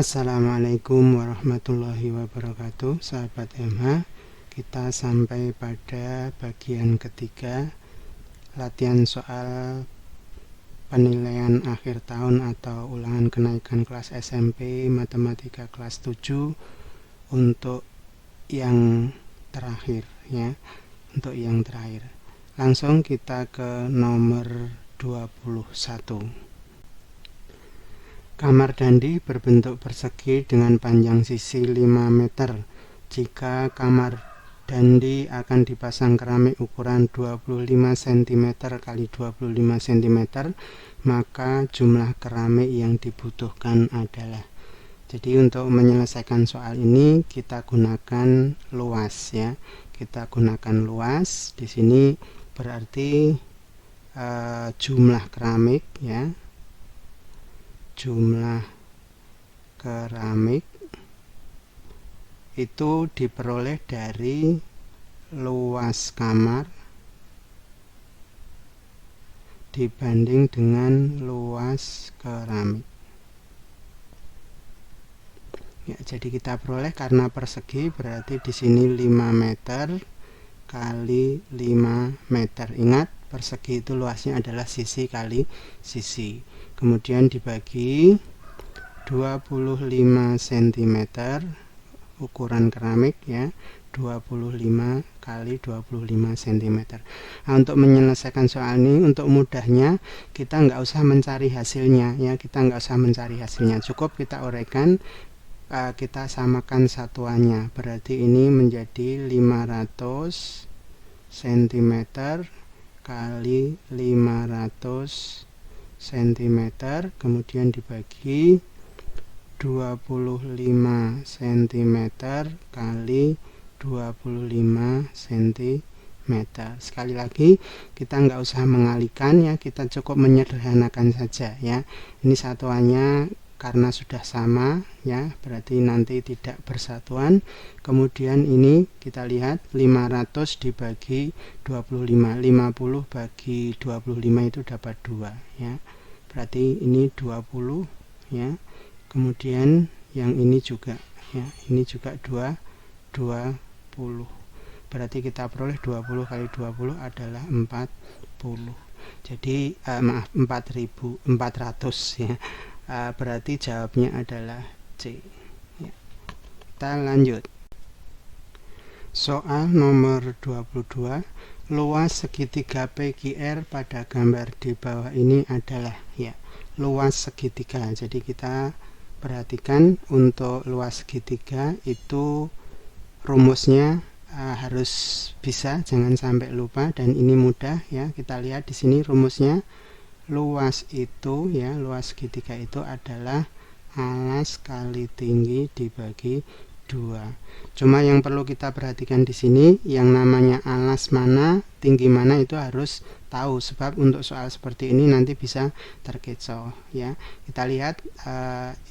Assalamualaikum warahmatullahi wabarakatuh, sahabat MH. Kita sampai pada bagian ketiga, latihan soal penilaian akhir tahun atau ulangan kenaikan kelas SMP Matematika kelas 7 untuk yang terakhir ya, untuk yang terakhir. Langsung kita ke nomor 21. Kamar Dandi berbentuk persegi dengan panjang sisi 5 meter. Jika kamar Dandi akan dipasang keramik ukuran 25 cm x 25 cm, maka jumlah keramik yang dibutuhkan adalah. Jadi untuk menyelesaikan soal ini kita gunakan luas ya. Kita gunakan luas. Di sini berarti jumlah keramik ya. Jumlah keramik itu diperoleh dari luas kamar dibanding dengan luas keramik. Ya, jadi kita peroleh karena persegi berarti di sini 5 meter kali 5 meter. Ingat, persegi itu luasnya adalah sisi kali sisi. Kemudian dibagi 25 cm ukuran keramik ya, 25 kali 25 cm. Nah, untuk menyelesaikan soal ini, untuk mudahnya kita nggak usah mencari hasilnya ya, kita nggak usah mencari hasilnya, cukup kita uraikan, kita samakan satuannya. Berarti ini menjadi 500 cm kali 500 cm, kemudian dibagi 25 cm kali 25 cm. Sekali lagi kita nggak usah mengalihkan ya, kita cukup menyederhanakan saja ya. Ini satuannya karena sudah sama ya, berarti nanti tidak bersatuan. Kemudian ini kita lihat 500 dibagi 25, 50 bagi 25 itu dapat 2 ya, berarti ini 20 ya. Kemudian yang ini juga ya, ini juga 20, berarti kita peroleh 20 kali 20 adalah 40. Jadi 400 ya. Berarti jawabnya adalah C ya. Kita lanjut. Soal nomor 22. Luas segitiga PQR pada gambar di bawah ini adalah ya, luas segitiga. Jadi kita perhatikan untuk luas segitiga itu rumusnya harus bisa, jangan sampai lupa, dan ini mudah ya. Kita lihat di sini rumusnya. Luas itu ya, luas segitiga itu adalah alas kali tinggi dibagi 2. Cuma yang perlu kita perhatikan di sini, yang namanya alas mana, tinggi mana itu harus tahu, sebab untuk soal seperti ini nanti bisa terkecoh ya. Kita lihat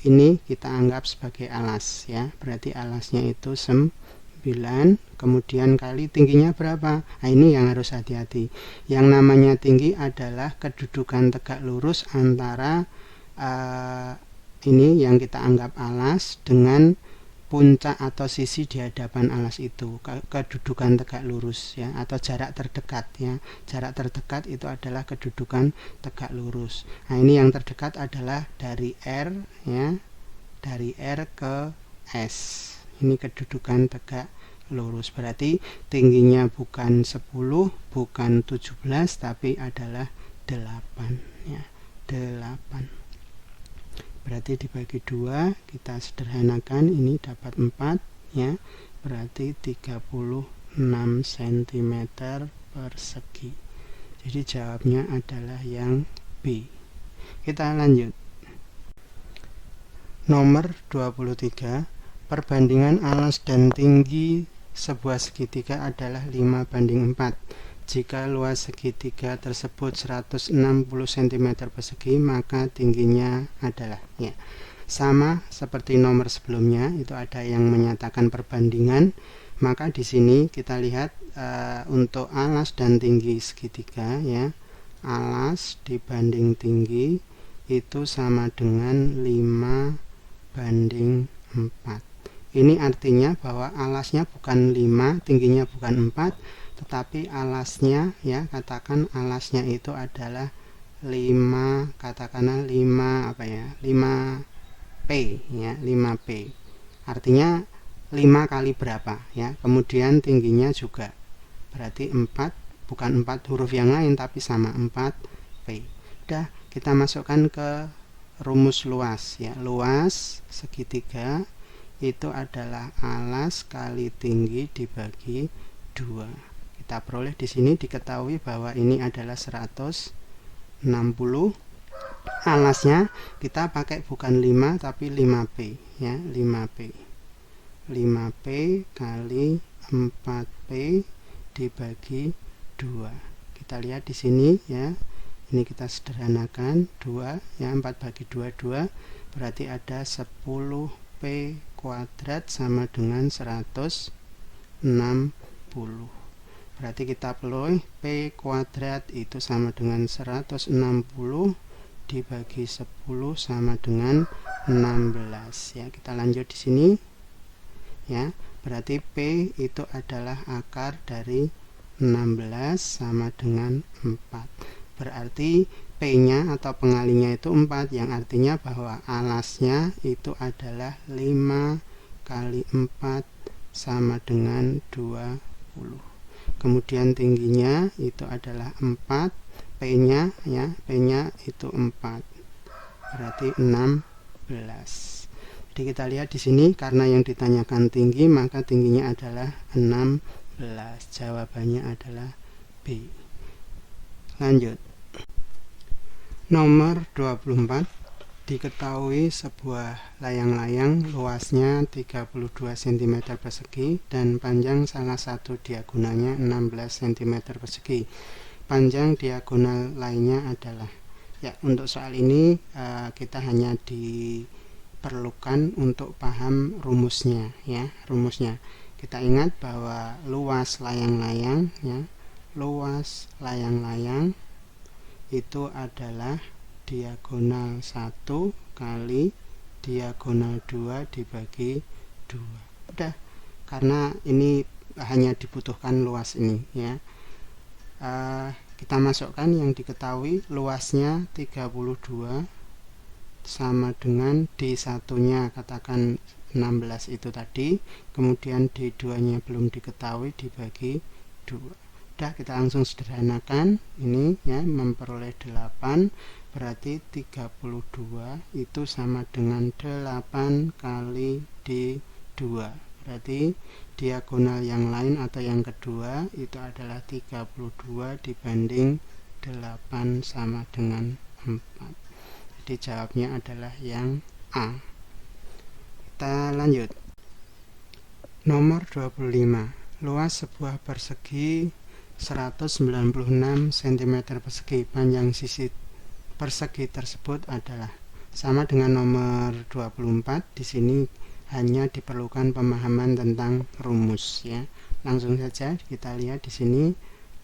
ini kita anggap sebagai alas ya, berarti alasnya itu 9, kemudian kali tingginya berapa. Nah, ini yang harus hati-hati. Yang namanya tinggi adalah kedudukan tegak lurus antara ini yang kita anggap alas dengan puncak atau sisi di hadapan alas itu, kedudukan tegak lurus ya, atau jarak terdekat ya. Jarak terdekat itu adalah kedudukan tegak lurus. Nah, ini yang terdekat adalah dari R ya, dari R ke S. Ini kedudukan tegak lurus, berarti tingginya bukan 10, bukan 17, tapi adalah 8 ya, 8. Berarti dibagi 2, kita sederhanakan, ini dapat 4 ya, berarti 36 cm persegi. Jadi jawabnya adalah yang B. Kita lanjut. Nomor 23. Perbandingan alas dan tinggi sebuah segitiga adalah 5:4. Jika luas segitiga tersebut 160 cm persegi, maka tingginya adalah ya. Sama seperti nomor sebelumnya, itu ada yang menyatakan perbandingan. Maka di sini kita lihat untuk alas dan tinggi segitiga ya, alas dibanding tinggi itu sama dengan 5 banding 4. Ini artinya bahwa alasnya bukan 5, tingginya bukan 4, tetapi alasnya, ya, katakan alasnya itu adalah 5, katakanlah 5 5P, ya, 5P. Artinya 5 kali berapa, ya. Kemudian tingginya juga berarti 4, bukan 4 huruf yang lain tapi sama 4P. Udah, kita masukkan ke rumus luas, ya. Luas segitiga itu adalah alas kali tinggi dibagi 2. Kita peroleh di sini diketahui bahwa ini adalah 160. Alasnya kita pakai bukan 5 tapi 5P, ya, 5P. 5P kali 4P dibagi 2. Kita lihat di sini, ya. Ini kita sederhanakan 2, ya, 4 bagi 2 2, berarti ada 10P kuadrat sama dengan 160. Berarti kita peroleh P kuadrat itu sama dengan 160 dibagi 10 sama dengan 16, ya. Kita lanjut di sini, ya. Berarti P itu adalah akar dari 16 sama dengan 4. Berarti P-nya atau pengalinya itu 4, yang artinya bahwa alasnya itu adalah 5 kali 4 sama dengan 20. Kemudian tingginya itu adalah 4, P-nya, ya, P-nya itu 4. Berarti 16. Jadi kita lihat di sini karena yang ditanyakan tinggi, maka tingginya adalah 16. Jawabannya adalah B. Lanjut. Nomor 24, diketahui sebuah layang-layang luasnya 32 cm persegi dan panjang salah satu diagonalnya 16 cm persegi. Panjang diagonal lainnya adalah, ya, untuk soal ini kita hanya diperlukan untuk paham rumusnya, ya, rumusnya. Kita ingat bahwa luas layang-layang, ya, luas layang-layang itu adalah diagonal 1 kali diagonal 2 dibagi 2. Udah, karena ini hanya dibutuhkan luas ini, ya. Kita masukkan yang diketahui, luasnya 32 sama dengan D1 nya katakan 16 itu tadi, kemudian D2 nya belum diketahui, dibagi 2. Udah, kita langsung sederhanakan ini, ya, memperoleh 8, berarti 32 itu sama dengan 8 kali D2. Berarti diagonal yang lain atau yang kedua itu adalah 32 dibanding 8 sama dengan 4. Jadi jawabnya adalah yang A. Kita lanjut. Nomor 25. Luas sebuah persegi 196 cm persegi. Panjang sisi persegi tersebut adalah, sama dengan nomor 24. Di sini hanya diperlukan pemahaman tentang rumus, ya. Langsung saja kita lihat di sini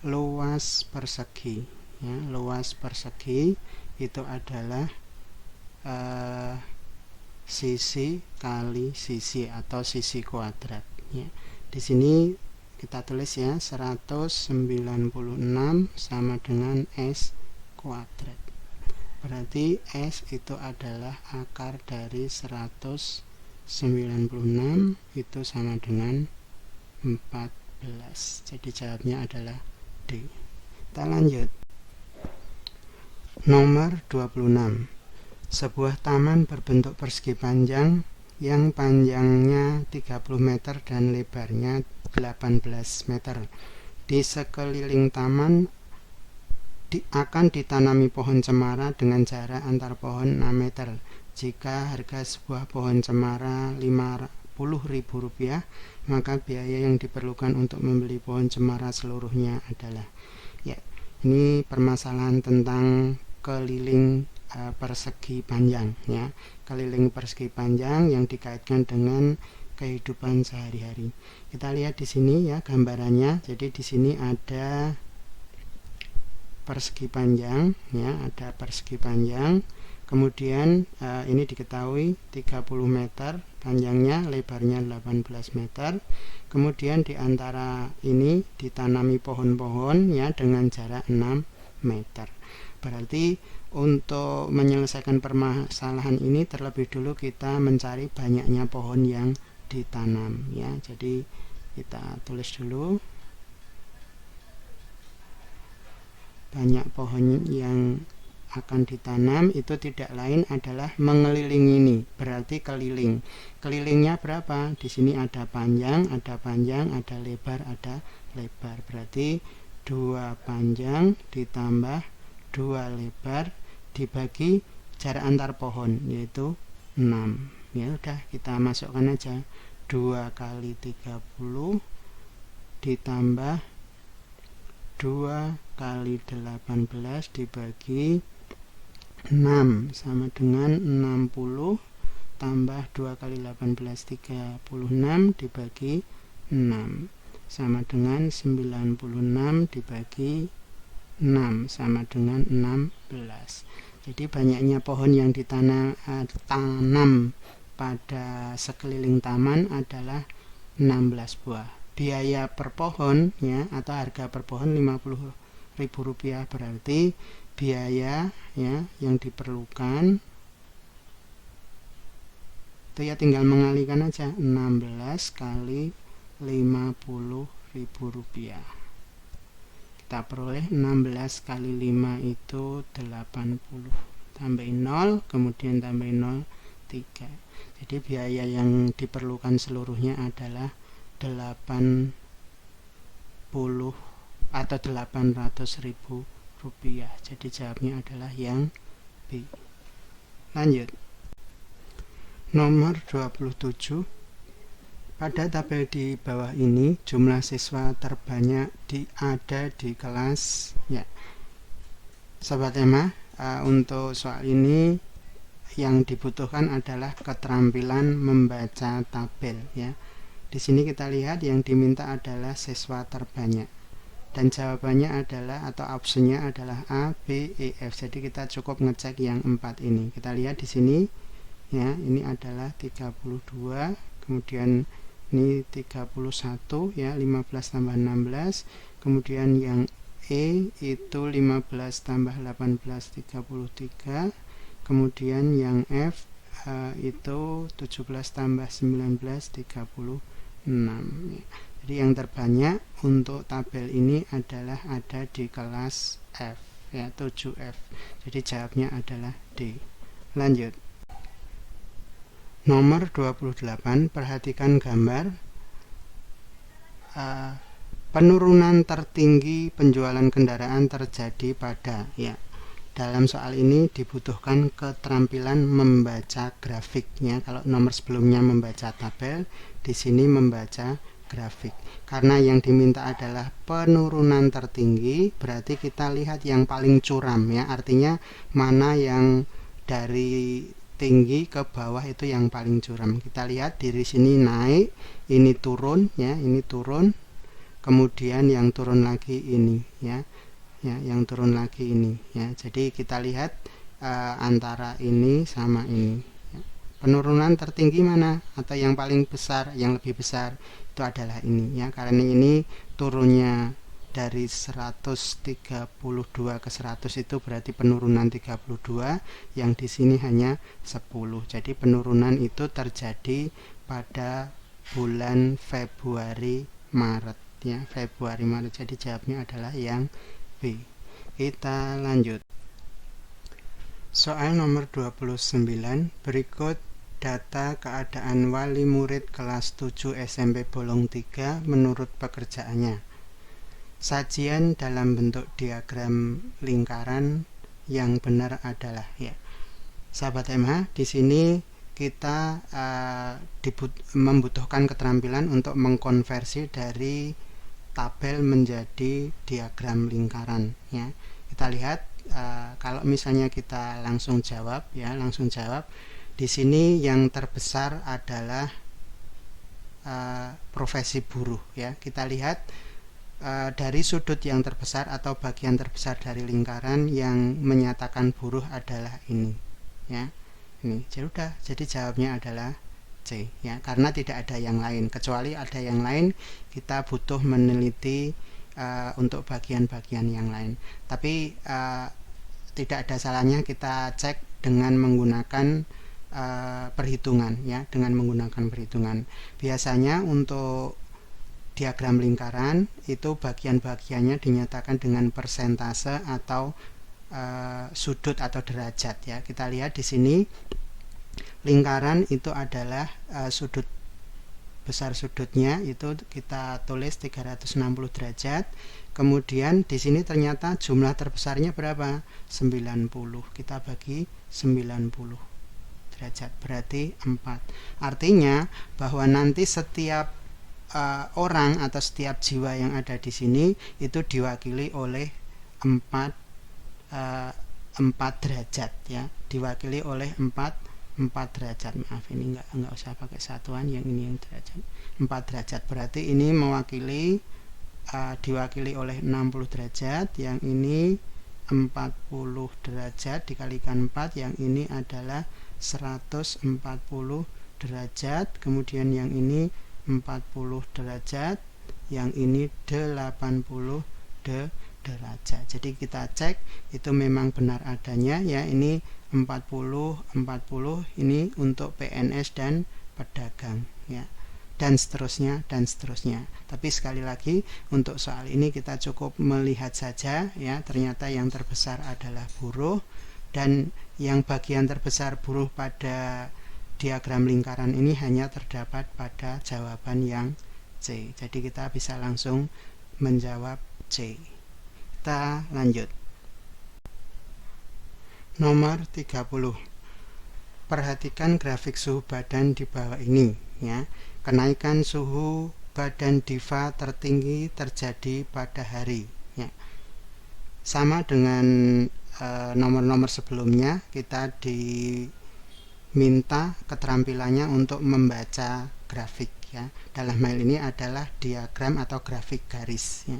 luas persegi, ya. Luas persegi itu adalah sisi kali sisi atau sisi kuadrat, ya. Di sini kita tulis, ya, 196 sama dengan S kuadrat. Berarti S itu adalah akar dari 196 itu sama dengan 14. Jadi jawabnya adalah D. Kita lanjut. Nomor 26. Sebuah taman berbentuk persegi panjang yang panjangnya 30 meter dan lebarnya 18 meter. Di sekeliling taman akan ditanami pohon cemara dengan jarak antar pohon 6 meter. Jika harga sebuah pohon cemara Rp50.000, maka biaya yang diperlukan untuk membeli pohon cemara seluruhnya adalah, ya, ini permasalahan tentang keliling persegi panjang, ya. Keliling persegi panjang yang dikaitkan dengan kehidupan sehari-hari. Kita lihat di sini, ya, gambarannya. Jadi di sini ada persegi panjang, ya, ada persegi panjang. Kemudian ini diketahui 30 meter panjangnya, lebarnya 18 meter. Kemudian di antara ini ditanami pohon-pohon ya dengan jarak 6 meter. Berarti untuk menyelesaikan permasalahan ini terlebih dulu kita mencari banyaknya pohon yang ditanam ya. Jadi kita tulis dulu banyak pohon yang akan ditanam itu tidak lain adalah mengelilingi ini, berarti keliling. Kelilingnya berapa? Di sini ada panjang, ada lebar, ada lebar. Berarti 2 panjang ditambah 2 lebar dibagi jarak antar pohon yaitu 6. Ya udah, kita masukkan aja 2 kali 30 ditambah 2 kali 18 dibagi 6 sama dengan 60 tambah 2 kali 18 36 dibagi 6 sama dengan 96 dibagi 6 sama dengan 16. Jadi banyaknya pohon yang ditanam pada sekeliling taman adalah 16 buah. Biaya per pohon ya atau harga per pohon Rp50.000, berarti biaya ya yang diperlukan itu ya tinggal mengalikan aja 16 kali Rp50.000. Kita peroleh 16 kali 5 itu 80, tambahin 0 kemudian tambahin 0 3. Jadi biaya yang diperlukan seluruhnya adalah 80 atau Rp800.000. Jadi jawabnya adalah yang B. Lanjut. Nomor 27. Pada tabel di bawah ini jumlah siswa terbanyak ada di kelas ya. Sobat Emma, untuk soal ini yang dibutuhkan adalah keterampilan membaca tabel ya. Di sini kita lihat yang diminta adalah siswa terbanyak. Dan jawabannya adalah atau opsinya adalah A, B, E, F. Jadi kita cukup ngecek yang 4 ini. Kita lihat di sini ya, ini adalah 32, kemudian ini 31 ya, 15 tambah 16. Kemudian yang E itu 15 tambah 18 33. Kemudian yang F itu 17 tambah 19 36 ya. Jadi yang terbanyak untuk tabel ini adalah ada di kelas F ya, 7F. Jadi jawabnya adalah D. Lanjut. Nomor 28, perhatikan gambar. Penurunan tertinggi penjualan kendaraan terjadi pada ya. Dalam soal ini dibutuhkan keterampilan membaca grafiknya. Kalau nomor sebelumnya membaca tabel, di sini membaca grafik. Karena yang diminta adalah penurunan tertinggi, berarti kita lihat yang paling curam ya. Artinya mana yang dari tinggi ke bawah itu yang paling curam. Kita lihat di sini naik, ini turun ya, ini turun. Kemudian yang turun lagi ini ya. Ya, yang turun lagi ini ya. Jadi kita lihat antara ini sama ini. Ya. Penurunan tertinggi mana atau yang paling besar, yang lebih besar itu adalah ini ya, karena ini turunnya dari 132 ke 100 itu berarti penurunan 32, yang di sini hanya 10. Jadi penurunan itu terjadi pada bulan Februari Maret ya, Februari Maret. Jadi jawabnya adalah yang B. Kita lanjut. Soal nomor 29, berikut data keadaan wali murid kelas 7 SMP Bolong 3 menurut pekerjaannya. Sajian dalam bentuk diagram lingkaran yang benar adalah ya. Sahabat MH, di sini kita membutuhkan keterampilan untuk mengkonversi dari tabel menjadi diagram lingkaran ya. Kita lihat kalau misalnya kita langsung jawab ya, langsung jawab. Di sini yang terbesar adalah profesi buruh ya. Kita lihat dari sudut yang terbesar atau bagian terbesar dari lingkaran yang menyatakan buruh adalah ini ya. Ini jadi jawabnya adalah C, ya, karena tidak ada yang lain. Kecuali ada yang lain, kita butuh meneliti untuk bagian-bagian yang lain. Tapi tidak ada salahnya kita cek dengan menggunakan perhitungan, ya, dengan menggunakan perhitungan. Biasanya untuk diagram lingkaran itu bagian-bagiannya dinyatakan dengan persentase atau sudut atau derajat, ya. Kita lihat di sini lingkaran itu adalah sudut besar sudutnya itu kita tulis 360 derajat. Kemudian di sini ternyata jumlah terbesarnya berapa? 90. Kita bagi 90 derajat berarti 4. Artinya bahwa nanti setiap orang atau setiap jiwa yang ada di sini itu diwakili oleh 4 derajat, ya, diwakili oleh 4 derajat. Maaf, ini enggak usah pakai satuan, yang ini yang derajat. 4 derajat berarti ini mewakili diwakili oleh 60 derajat, yang ini 40 derajat dikalikan 4, yang ini adalah 140 derajat. Kemudian yang ini 40 derajat, yang ini 80 derajat. Jadi kita cek itu memang benar adanya, ya. Ini 40 ini untuk PNS dan pedagang, ya, dan seterusnya dan seterusnya. Tapi sekali lagi untuk soal ini kita cukup melihat saja, ya, ternyata yang terbesar adalah buruh, dan yang bagian terbesar buruh pada diagram lingkaran ini hanya terdapat pada jawaban yang C. Jadi kita bisa langsung menjawab C. Kita lanjut. Nomor 30. Perhatikan grafik suhu badan di bawah ini, ya. Kenaikan suhu badan Diva tertinggi terjadi pada hari, ya. Sama dengan nomor-nomor sebelumnya, kita diminta keterampilannya untuk membaca grafik, ya. Dalam hal ini adalah diagram atau grafik garis, ya.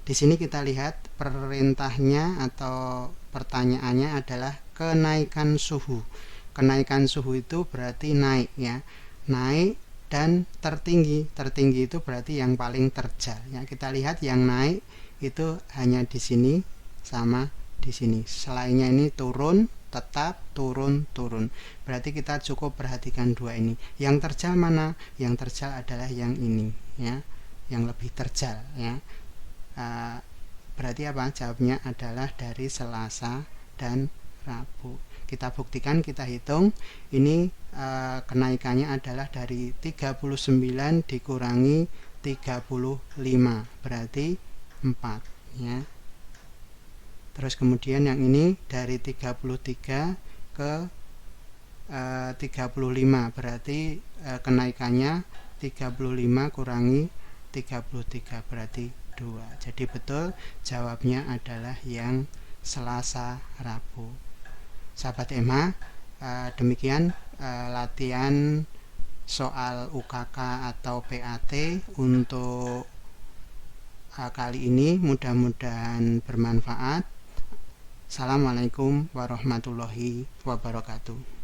Di sini kita lihat perintahnya atau pertanyaannya adalah kenaikan suhu. Kenaikan suhu itu berarti naik, ya. Naik dan tertinggi. Tertinggi itu berarti yang paling terjal, ya. Kita lihat yang naik itu hanya di sini sama di sini. Selainnya ini turun, tetap turun. Berarti kita cukup perhatikan dua ini. Yang terjal mana? Yang terjal adalah yang ini, ya. Yang lebih terjal, ya. Berarti apa? Jawabnya adalah dari Selasa dan Rabu. Kita buktikan, kita hitung. Ini kenaikannya adalah dari 39 dikurangi 35 berarti 4, ya. Terus kemudian yang ini dari 33 ke 35 berarti kenaikannya 35 kurangi 33 berarti 2. Jadi betul jawabnya adalah yang Selasa Rabu. Sahabat EMA, demikian latihan soal UKK atau PAT untuk kali ini. Mudah-mudahan bermanfaat. Assalamualaikum warahmatullahi wabarakatuh.